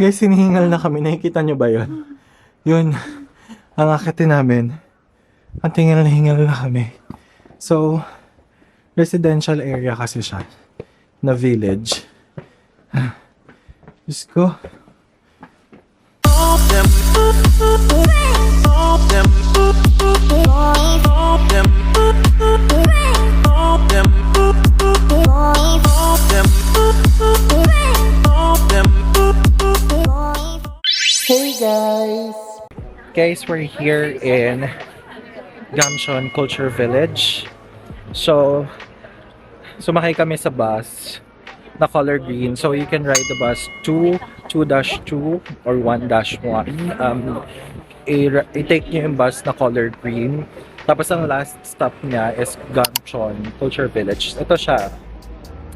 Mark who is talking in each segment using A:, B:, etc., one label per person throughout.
A: Guys, hinihingal na kami. Nakikita nyo ba yun? Yun. Ang akitin namin. Ang tingal na hingal na kami. So, residential area kasi siya. Na village. Diyos ko. Hey guys! Guys, we're here in Gangchon Culture Village. So, sumakay kami sa bus na color green. So, you can ride the bus 2, 2-2 or 1-1. I-take nyo yung bus na color green. Tapos, ang last stop niya is Gamcheon Culture Village. Ito siya.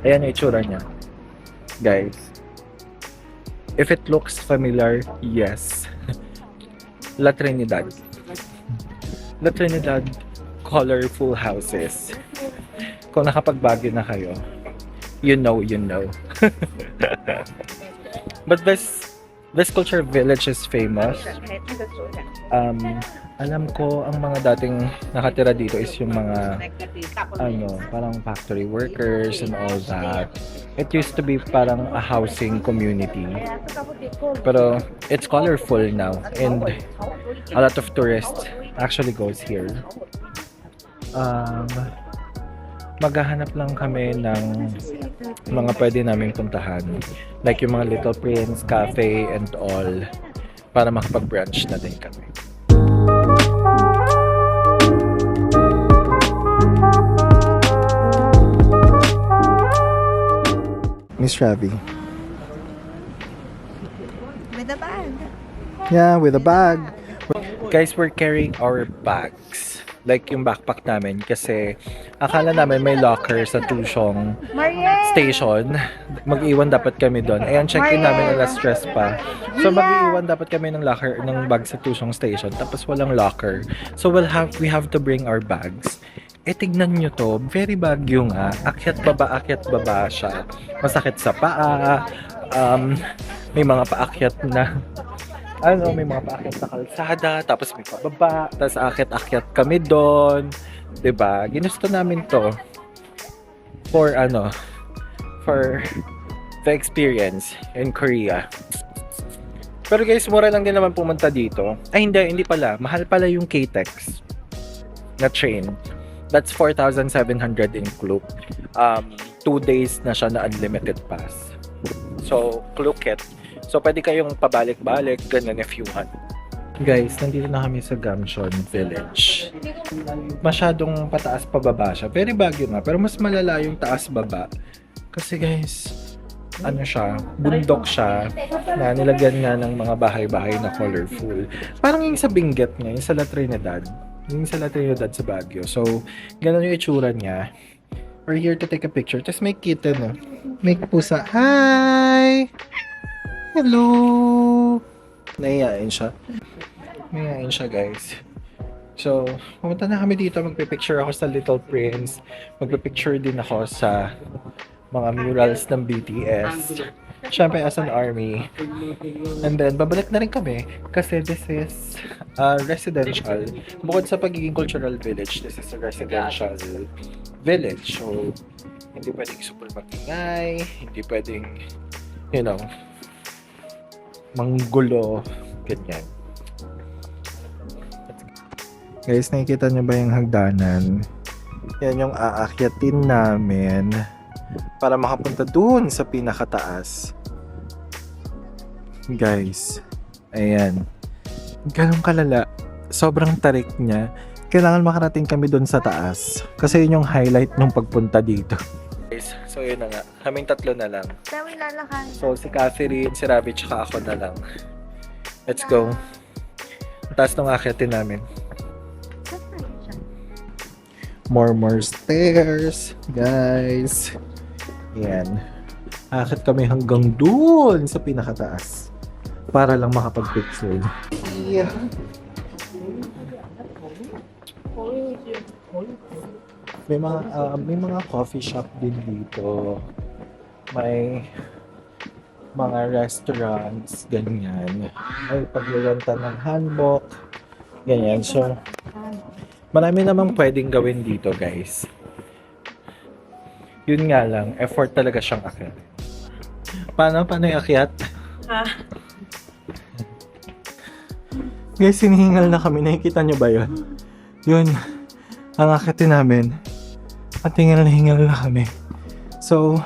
A: Ayan yung itsura niya. Guys. If it looks familiar, yes. La Trinidad. La Trinidad, colorful houses. Kung nakapag-Baguio na kayo, you know. But this culture village is famous. Alam ko ang mga dating nakatira dito is yung mga parang factory workers and all that. It used to be parang a housing community. Pero it's colorful now and a lot of tourists actually goes here. Maghahanap lang kami ng mga pwede naming puntahan. Like yung mga Little Prince Cafe and all para makapag-brunch na din kami. Miss Ravi.
B: With a bag.
A: Yeah, with a bag. Guys, we're carrying our bags. Like yung backpack namin kasi akala namin may locker sa Tushong station. Mag-iwan dapat kami doon. Ayan, check-in namin, stress pa. So mag-iwan dapat kami ng locker, ng bag sa Tushong station. Tapos walang locker. So we have to bring our bags. Eh, tignan nyo to. Very Baguio nga. Akyat baba siya. Masakit sa paa. May mga paakyat na may mga paakyat na kalsada, tapos may pababa, tapos akyat kami doon. 'Di ba? Ginusto namin to for the experience in Korea. Pero guys, mura lang din naman pumunta dito. Ay, hindi pala. Mahal pala yung KTEX na train. That's 4,700 in Kpop. 2 days na siya na unlimited pass. So, Klukit. So, pwede kayong pabalik-balik, ganun if you want. Guys, nandito na kami sa Gangchon Village. Masyadong pataas pababa siya. Very Baguio na, pero mas malala yung taas-baba. Kasi guys, bundok siya, na nilagyan nga ng mga bahay-bahay na colorful. Parang yung sa Benguet niya, yung sa La Trinidad. Yung sa La Trinidad sa Baguio. So, ganun yung itsura niya. We're here to take a picture. Tapos may kitten, may pusa. Hi! Hello! Nahiyain siya. Nahiyain siya, guys. So, pumunta na kami dito. Magpipicture ako sa Little Prince. Magpipicture din ako sa mga murals ng BTS. Siyempre, as an army. And then, babalik na rin kami kasi this is residential. Bukod sa pagiging cultural village, this is a residential village. So, hindi pwedeng super magingay, hindi pwedeng, manggulo, ganyan. Guys, nakikita nyo ba yung hagdanan? Yan yung aakyatin namin para makapunta dun sa pinakataas. Guys, ayan. Ganun kalala. Sobrang tarik niya. Kailangan makarating kami dun sa taas. Kasi yun yung highlight ng pagpunta dito. Guys, so yun na nga. Kaming tatlo na lang. So si Catherine, si Ravi, tsaka ako na lang. Let's go. Taas nung akyatin namin. More stairs, guys. Yan. Akit kami hanggang doon sa pinakataas para lang makapag-picture. Yeah. May mga coffee shop din dito. mga restaurants, ganyan. Ay, paglilanta ng hanbok, ganyan. So, marami namang pwedeng gawin dito, guys. Yun nga lang, effort talaga siyang akyat. Paano yung akyat? Guys, hinihingal na kami. Nakikita nyo ba yun? Yun, ang akyatin namin. At hingal na hingal na kami. So,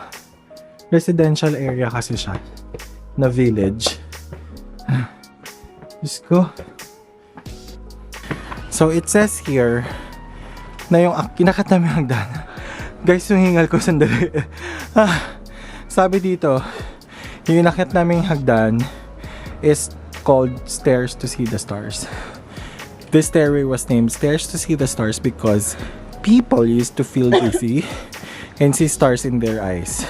A: residential area kasi siya. Na village. Diyos ko. So, it says here na yung kinakat namin hagdan. Guys, yung hingal ko sandali. Sabi dito, yung inakyat naming hagdan is called Stairs to See the Stars. This stairway was named Stairs to See the Stars because people used to feel dizzy and see stars in their eyes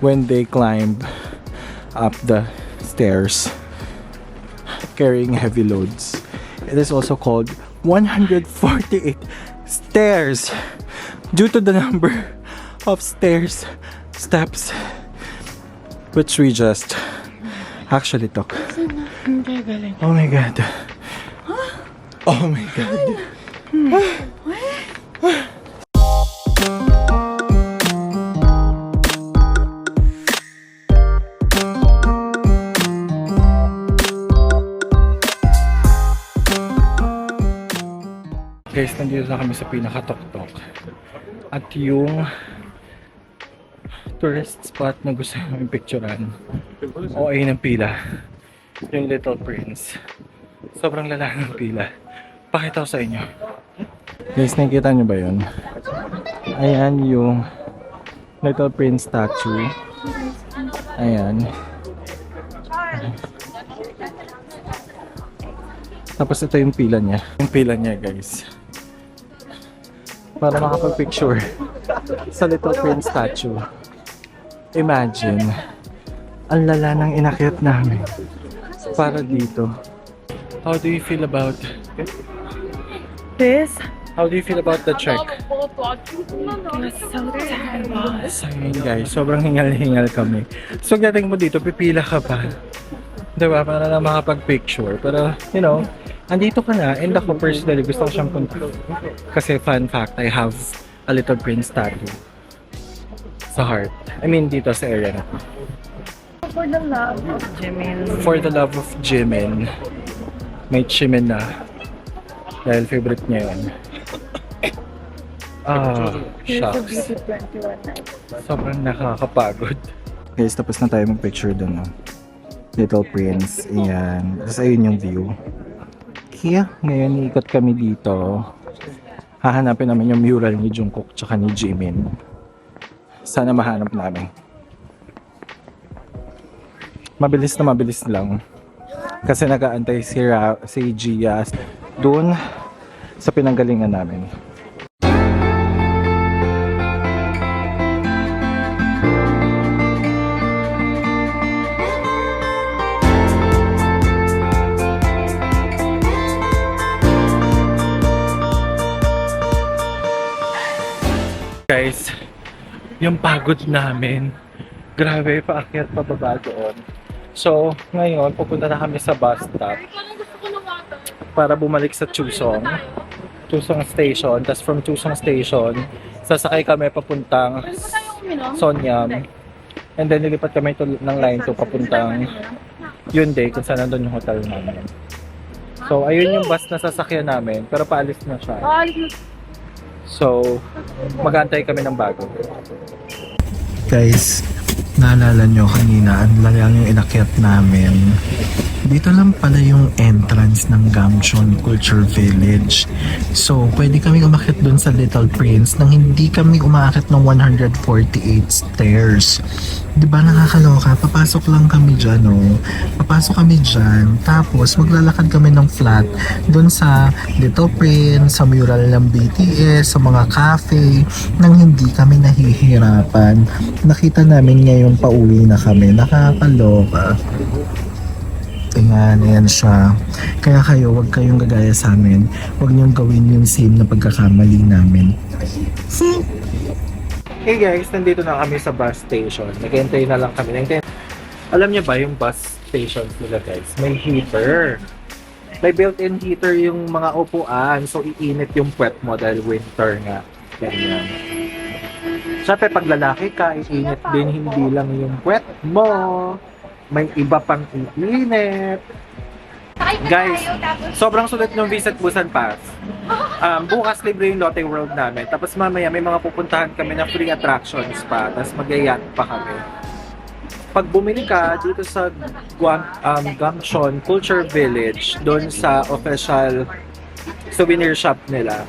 A: when they climb up the stairs carrying heavy loads. It is also called 148 stairs due to the number of steps which we just actually took. Oh my god. Oh my god. Guys, nandito na kami sa pinakatok-tok. At yung tourist spot na gusto namin picturean. OA ng pila. Yung Little Prince. Sobrang lala ng pila. Pakita ko sa inyo. Guys, nakikita nyo ba yun? Ayan yung Little Prince statue. Ayan. Tapos ito yung pila niya. Yung pila niya, guys. Para makapag-picture sa Little Prince statue. Imagine, ang lala ng inakyat namin para dito. How do you feel about
B: this?
A: How do you feel about the trek?
B: It's so terrible.
A: So yun guys, sobrang hingal-hingal kami. So dating mo dito, pipila ka pa. Diba? Para na makapag-picture. Pero, you know, andito ka na. And ako personally, gusto ko siyang punta. Kasi fun fact, I have a Little Prince tattoo sa heart. I mean, dito sa area na to.
B: For the love of Jimin.
A: For the love of Jimin. May Jimin na. Dahil favorite niya yun. Shucks. Sobrang nakakapagod. Guys, tapos na tayo mag-picture dun. Oh. Little Prince. Ayan. Tapos ayun yung view. Kaya ngayon ikot kami dito. Hahanapin namin yung mural ni Jungkook tsaka ni Jimin. Sana mahanap namin. Mabilis lang. Kasi nag-aantay si Gia doon sa pinanggalingan namin. Guys, yung pagod namin, grabe, paakyat pababa doon. So, ngayon, pupunta na kami sa bus stop para bumalik sa Chuseong Station. Tapos from Chuseong Station, sasakay kami papuntang Sonyam. And then, lilipat kami ng line to papuntang Haeundae, kung saan nandun yung hotel namin. So, ayun yung bus na sasakyan namin, pero paalis na siya. So, mag-aantay kami ng bago. Guys, naalala nyo kanina, ang lalang yung inakyat namin. Dito lang pala yung entrance ng Gangchon Culture Village. So, pwede kami umakyat dun sa Little Prince nang hindi kami umakyat ng 148 stairs. Diba nakakaloka? Papasok lang kami dyan, oh. Papasok kami dyan, tapos maglalakad kami ng flat dun sa Little Prince, sa mural ng BTS, sa mga cafe, nang hindi kami nahihirapan. Nakita namin ngayon pauwi na kami. Nakakaloka. Ayan siya. Kaya kayo, huwag kayong gagaya sa amin. Huwag niyong gawin yung same na pagkakamali namin. Hey guys, nandito na kami sa bus station. Nag-entry na lang kami. Alam niyo ba yung bus station nila guys? May heater. May built-in heater yung mga upuan. So, iinit yung puwet mo dahil winter nga. Ganyan. Siyempre, pag lalaki ka, iinit din. Hindi lang yung puwet mo. May iba pang iinit. Guys, sobrang sulit ng Visit Busan Pass. Bukas libre yung Lotte World namin. Tapos mamaya may mga pupuntahan kami na free attractions pa. Tapos mag-yacht pa kami. Pag bumili ka dito sa Gangchon Culture Village, doon sa official souvenir shop nila,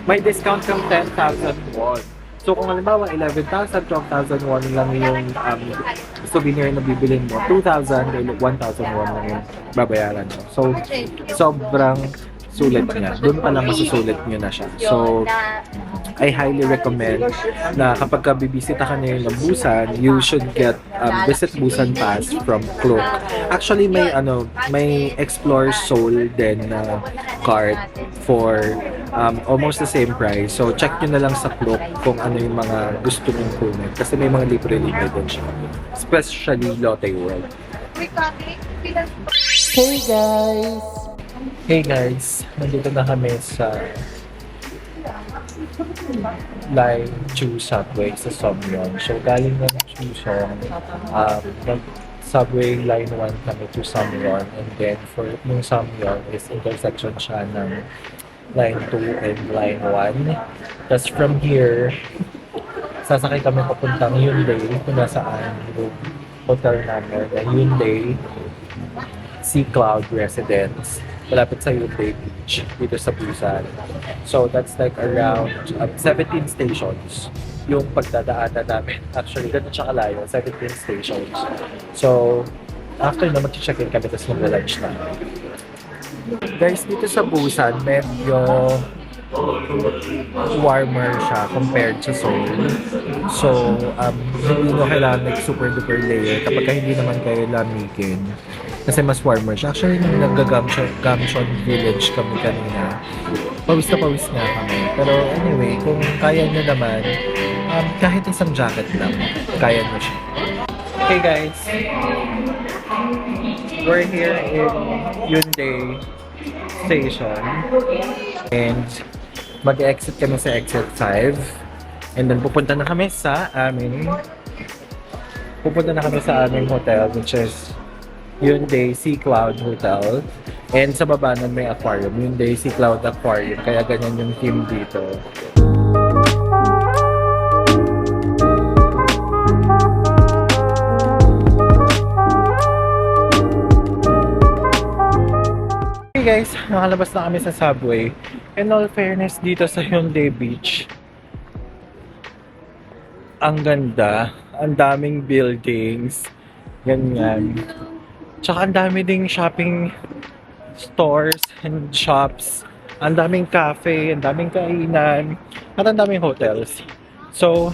A: may discount ng 10,000 won. So kung halimbawa 11,000, 12,000 won lang yung souvenir na bibilin mo, 2,000 or 1,000 won lang yung babayaran mo. So sobrang sulit niya. Doon pa lang masusulit nyo na siya. So I highly recommend na kapag ka bibisita ka ngayon ng Busan, you should get Visit Busan Pass from Kpop. Actually may Explore Seoul din na card for almost the same price. So check nyo na lang sa Kpop kung ano yung mga gusto nyong kunin kasi may mga libre-libre din siya. Especially Lotte World. Hey guys! Hey guys! Nandito na kami sa Line 2 subway sa Seoul. So galing ng Chuseong, subway line 1 kami to Seoul, and then for yung Seoul is intersection siya ng line 2 and line 1. Tapos from here, sasakay kami papuntang Haeundae kung nasaan yung hotel namin na Haeundae Seacloud Residence. Malapit sa Haeundae Beach dito sa Busan. So that's like around 17 stations yung pagdadaanan namin. Actually, ganun siya kalayo, 17 stations. So after na mag-check-in kami, tapos mag-lunch na. Guys, dito sa Busan, medyo warmer siya compared sa Seoul. So, hindi nyo kailangan super duper layer kapag hindi naman kayo lamigin. Kasi mas warmer siya. Actually, nung nag-Gangchon village kami kanina, pawis na pawis nga kami. Pero anyway, kung kaya nyo naman, kahit isang jacket lang, kaya nyo siya. Okay guys, we're here in Haeundae Station. And mag-exit kami sa exit 5. And then pupunta na kami sa aming hotel, which is Haeundae Seacloud Hotel. And sa baba nun may aquarium, Haeundae Seacloud Aquarium. Kaya ganyan yung theme dito. Hey guys, nakalabas na kami sa subway. In all fairness, dito sa Haeundae Beach, ang ganda, ang daming buildings, ganyan. Tsaka ang dami ding shopping stores and shops, ang daming cafe, ang daming kainan, at ang daming hotels. So,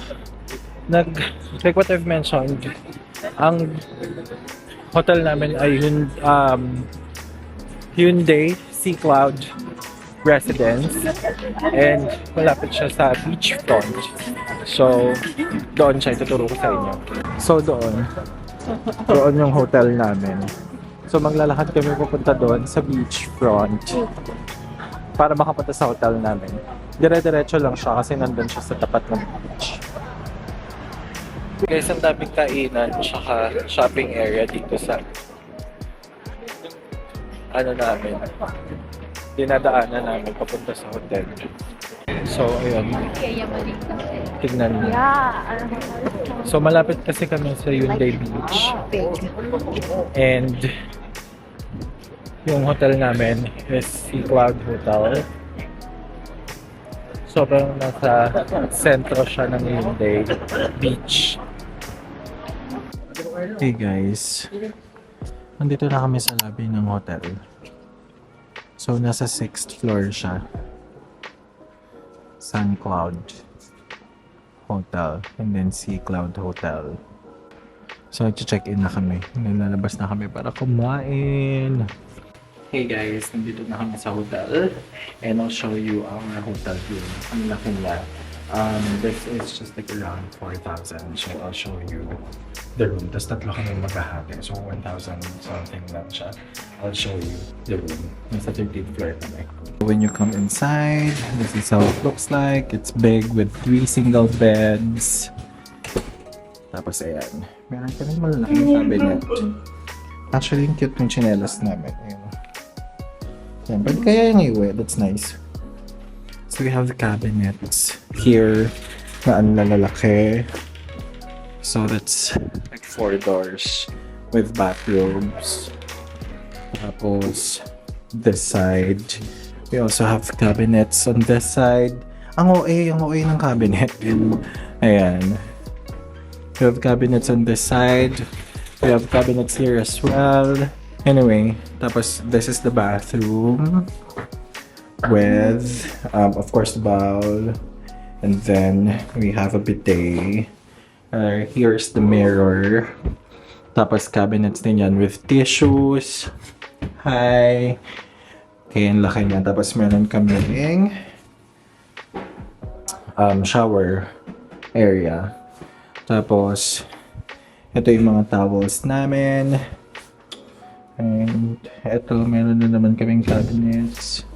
A: like what I've mentioned, ang hotel namin ay Haeundae Seacloud Residence, and malapit siya sa beachfront. So, doon siya, ituturo ko sa inyo. So, doon yung hotel namin. So, maglalakad kami pupunta doon sa beachfront para makapunta sa hotel namin. Dire-diretso lang siya kasi nandun siya sa tapat ng beach. Guys, ang daming kainan tsaka shopping area dito sa dinadaanan namin papunta sa hotel. So, ayun. Tignan mo. So, malapit kasi kami sa Haeundae Beach. And yung hotel namin is Seacloud Hotel. Sobrang nasa sentro siya ng Haeundae Beach. Hey guys. Nandito na kami sa lobby ng hotel. So, nasa 6th floor siya. SunCloud Hotel and then Seacloud Hotel. So, nag-check-in na kami. Nilalabas na kami para kumain. Hey guys, nandito na kami sa hotel. And I'll show you our hotel room. Ang laki niya. This is just like around 4,000. So I'll show you the room. Tapos tatlo kami maghahati. So 1,000 something lang siya. I'll show you the room. Nasa 13th floor kami. When you come inside, this is how it looks like. It's big with 3 single beds. Tapos ayan. Meron kami malaking cabinet. Actually, yung cute ng chinelas namin. Ayan. Ayan. Pwede kaya yung iwi. That's nice. So we have the cabinets here na ang lalaki. So that's like 4 doors with bathrooms. Tapos this side. We also have cabinets on this side. Ang OA ng cabinet. Ayan. We have cabinets on this side. We have cabinets here as well. Anyway, tapos this is the bathroom with, of course, the bowl. And then we have a bidet. Here's the mirror. Tapos cabinets din yan with tissues. Hi. Okay, ang laki niya. Tapos meron kaming shower area. Tapos ito yung mga towels namin. And ito, meron na naman kaming cabinets.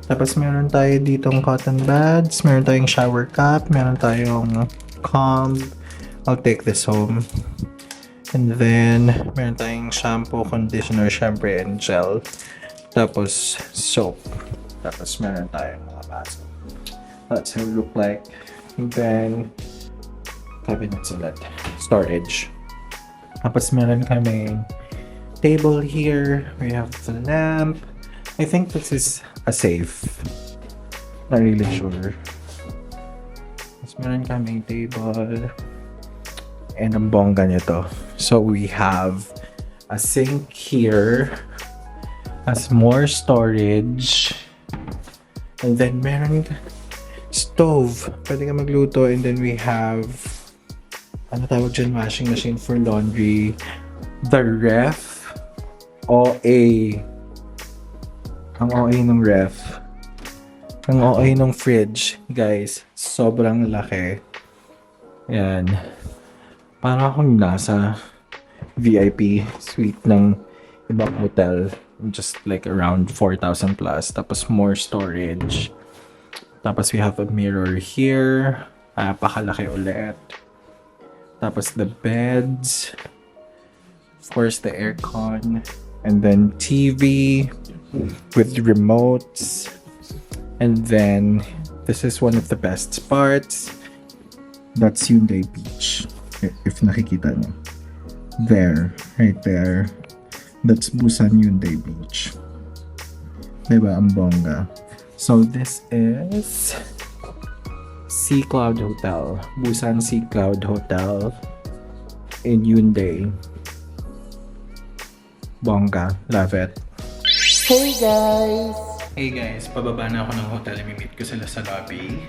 A: Tapos meron tayo ditong cotton buds. Meron tayong shower cap. Meron tayong comb. I'll take this home. And then, meron tayong shampoo, conditioner, syempre, and gel. Tapos, soap. Tapos meron tayong mga baso. That's how it look like. And then, cabinets ulit. Storage. Tapos meron kami table here. We have the lamp. I think this is a safe. Not really sure. Tapos meron kami table. And ang bongga nito. So we have a sink here. Has more storage. And then meron stove. Pwede ka magluto. And then we have ano tawag dyan, washing machine for laundry. The ref. OA. Ang OA ng ref. Ang OA ng fridge. Guys, sobrang laki. Yan. Para akong nasa VIP suite ng ibang hotel. Just like around 4,000 plus. Tapos more storage. Tapos we have a mirror here. Pakalaki ulit. Tapos the beds. Of course, the aircon. And then TV with remotes. And then this is one of the best parts. That's Haeundae Beach. If nakikita niyo. There. Right there. That's Busan Haeundae Beach. Diba? Ang bongga. So this is Seacloud Hotel. Busan Seacloud Hotel in Haeundae. Bongga. Love it. Hey guys! Hey guys, pababa na ako ng hotel. I-meet ko sila sa lobby.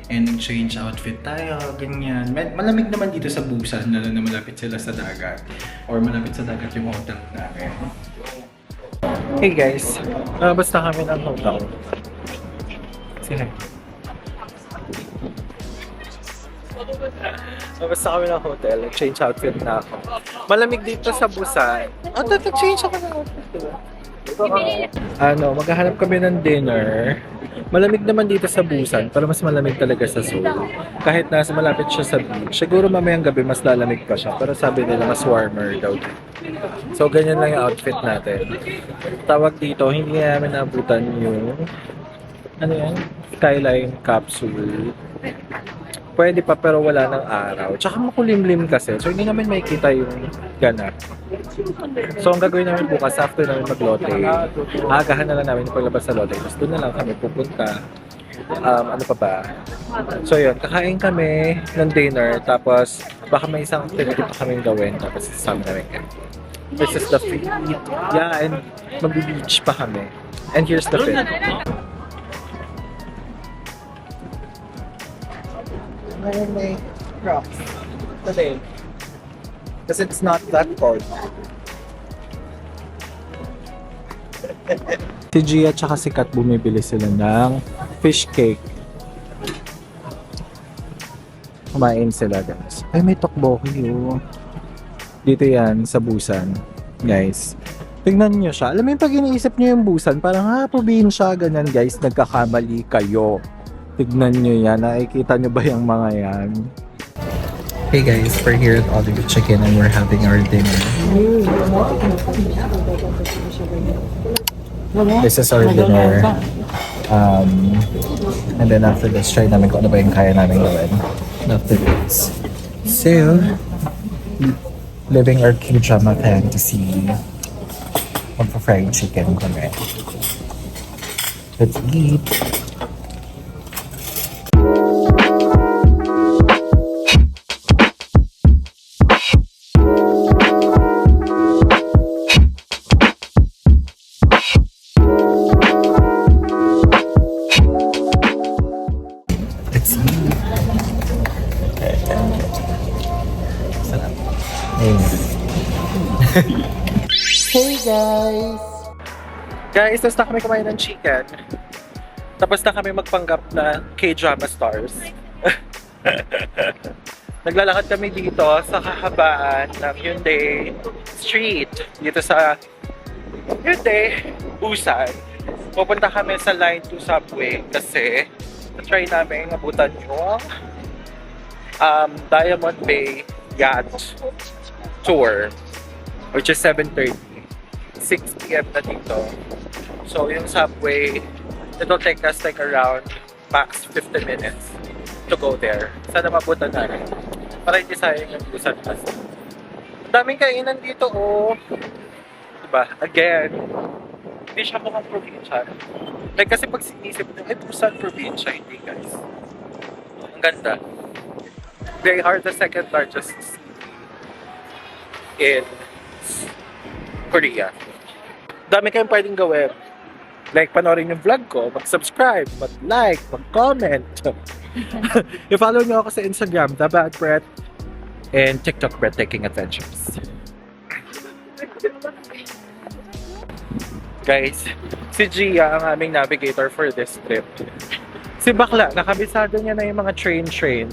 A: And change outfit tayo, ganyan. Malamig naman dito sa Busan, lalo na malapit sila sa dagat. Or malapit sa dagat yung hotel namin. Hey guys, basta kami ng hotel. Sige. Basta kami ng hotel, change outfit na ako. Malamig dito sa Busan. Change ako ng outfit. Maghahanap kami ng dinner. Malamig naman dito sa Busan, pero mas malamig talaga sa Seoul. Kahit nasa malapit siya sa beach, siguro mamayang gabi mas lalamig pa siya. Pero sabi nila mas warmer daw. So ganyan lang yung outfit natin. Tawag dito, hindi namin naabutan yung skyline capsule. Pwede pa pero wala ng araw. Tsaka makulimlim kasi. So hindi namin makikita yung ganap. So ang gagawin namin bukas after namin mag-lote, agahan na lang namin yung paglabas sa lote. Tapos doon na lang kami pupunta. Ano pa ba? So yun, kakain kami ng dinner. Tapos baka may isang activity pa kaming gawin. Tapos sasama namin kami. This is the feed. Yeah, and mag-beach pa kami. And here's the feed. May crops today because it's not that cold. Si Gia at si Kat bumibili sila ng fish cake. kumain sila guys. Ay, may tteokbokki oh. Dito yan sa Busan, guys. Tingnan nyo siya. Alam mo yung pag iniisip nyo yung Busan, parang probinsya, ganyan guys, nagkakamali kayo. Tignan nyo yan. Nakikita nyo ba yung mga yan? Hey guys, we're here at Olive Chicken and we're having our dinner. This is our dinner. And then after this, try namin kung ano ba yung kaya namin gawin. After this. So, living our K-drama fantasy. Magpa-fried chicken kami. Let's eat! Let's eat! Sarap. Hey guys! Guys, tapos na kami kumain ng chicken. Tapos na kami magpanggap na K-drama stars. Naglalakad kami dito sa kahabaan ng Haeundae Street. Dito sa Haeundae, Busan. Pupunta kami sa Line 2 subway kasi try namin abutan yung Diamond Bay Yacht Tour, which is 7:30. 6 p.m. na dito. So yung subway, it'll take us like around max 50 minutes to go there. Sana mabutan natin. Para hindi sayang yung Busan Pass. Ang daming kainan dito oh. Diba? Again, hindi siya mukhang probinsya. Like kasi pag sinisip mo, Busan probinsya, hindi guys. Ang ganda. They are the second largest city in Korea. Dami kayong pwedeng gawin. Like, panoorin yung vlog ko, mag-subscribe, mag-like, mag-comment. I-follow nyo ako sa Instagram, @Brett, and TikTok, Breathtaking Adventures. Guys, si Gia ang aming navigator for this trip. Si Bakla, nakabisado niya na yung mga train.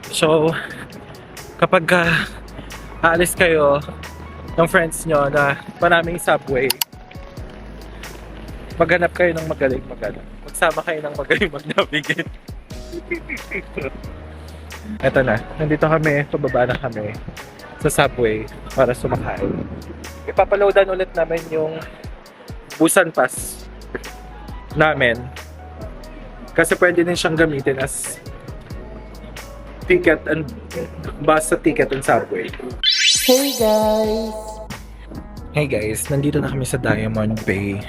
A: So, kapag aalis kayo ng friends nyo na maraming subway, maghanap kayo ng magaling maghanap. Magsama kayo ng magaling mag-navigate. Eto na, nandito kami, pababa na kami sa subway para sumakay. Ipapaloadan ulit namin yung Busan Pass namin kasi pwede din siyang gamitin as ticket and bus sa ticket and subway. Hey guys! Hey guys, nandito na kami sa Diamond Bay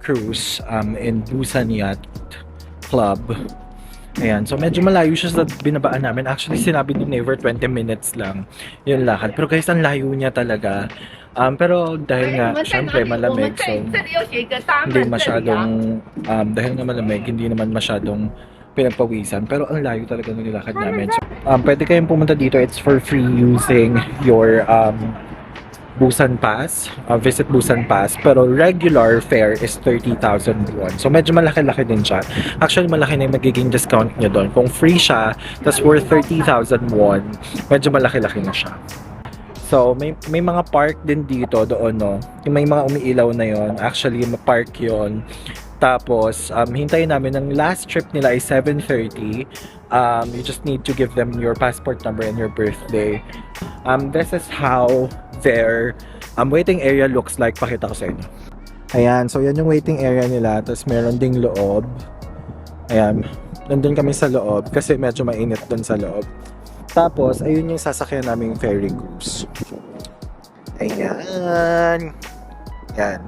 A: Cruise in Busan Yacht Club. Ayan, so medyo malayo siya sa binabaan namin. Actually, sinabi ni Never 20 minutes lang yung lakad. Pero guys, ang layo niya talaga. Pero dahil nga, syempre malamig, so hindi masyadong, dahil nga malamig, hindi naman masyadong pinagpawisan. Pero ang layo talaga ng nilakad namin. So, pwede kayong pumunta dito. It's for free using your Busan Pass, visit Busan Pass, pero regular fare is 30,000 won. So medyo malaki-laki din siya. Actually, malaki na yung magiging discount nyo doon. Kung free siya, tas worth 30,000 won, medyo malaki-laki na siya. So may mga park din dito doon, no? Yung may mga umiilaw na yon. Actually, park yon. Tapos, hintayin namin ng last trip nila ay 7:30. You just need to give them your passport number and your birthday. This is how their waiting area looks like. Pakita ko sa inyo. Ayan, so yan yung waiting area nila. Tapos meron ding loob. Ayan, nandun kami sa loob kasi medyo mainit dun sa loob. Tapos, ayun yung sasakyan naming ferry cruise. Ayan. Ayan.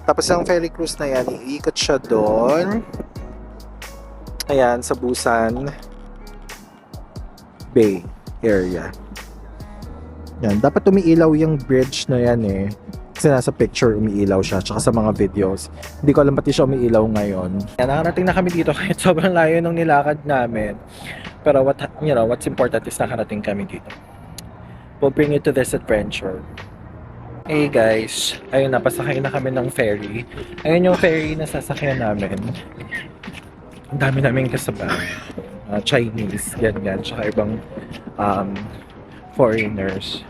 A: Tapos ang ferry cruise na yan, iikot siya doon. Ayan, sa Busan Bay area. Yan, dapat umiilaw yung bridge na yan eh. Kasi nasa picture umiilaw siya, tsaka sa mga videos. Hindi ko alam pati siya umiilaw ngayon. Yan, nakarating na kami dito kahit sobrang layo ng nilakad namin. Pero what's important is nakarating kami dito. We'll bring you to this adventure. Hey guys, ayun na, pasakay na kami ng ferry. Ayun yung ferry na sasakyan namin. Ang dami namin kasabay. Chinese, ganyan, tsaka ibang um, foreigners.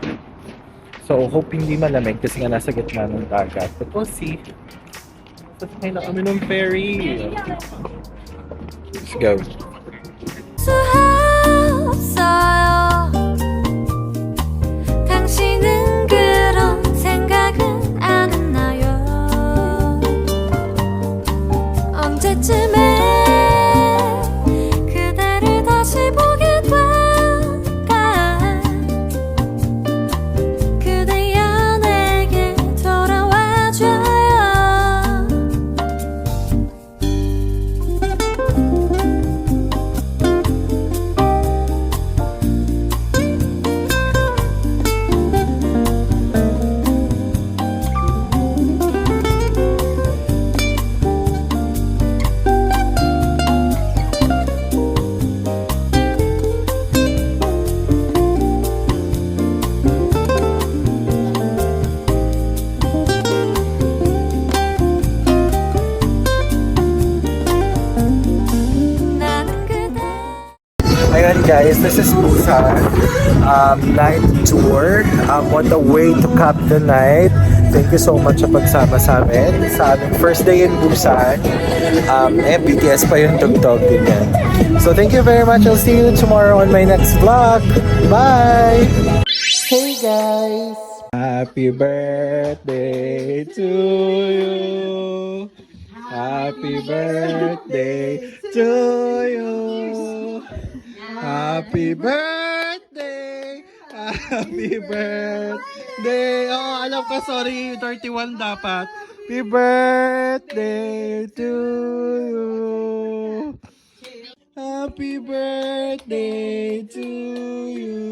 A: So, hope hindi malamig kasi nga nasa gitna ng dagat. But we'll see. Sasakay na kami ng ferry. Let's go.
C: 없어요. 당신은 그런 생각은 안 했나요? 언제쯤에 그대를 다시 보게 될까? 그대여 내게 돌아와줘요. 나는 그대
A: Ayan guys, this is Busan night tour. On the way to Cap the Night. Thank you so much sa pagsama sa amin sa aming first day in Busan. BTS pa yung tugtog ganyan. So thank you very much. I'll see you tomorrow on my next vlog. Bye! Hey guys! Happy birthday to you! Happy birthday to you! Happy birthday! Happy birthday! Oh, alam ko, sorry, 31 dapat. Happy birthday to you! Happy birthday to you!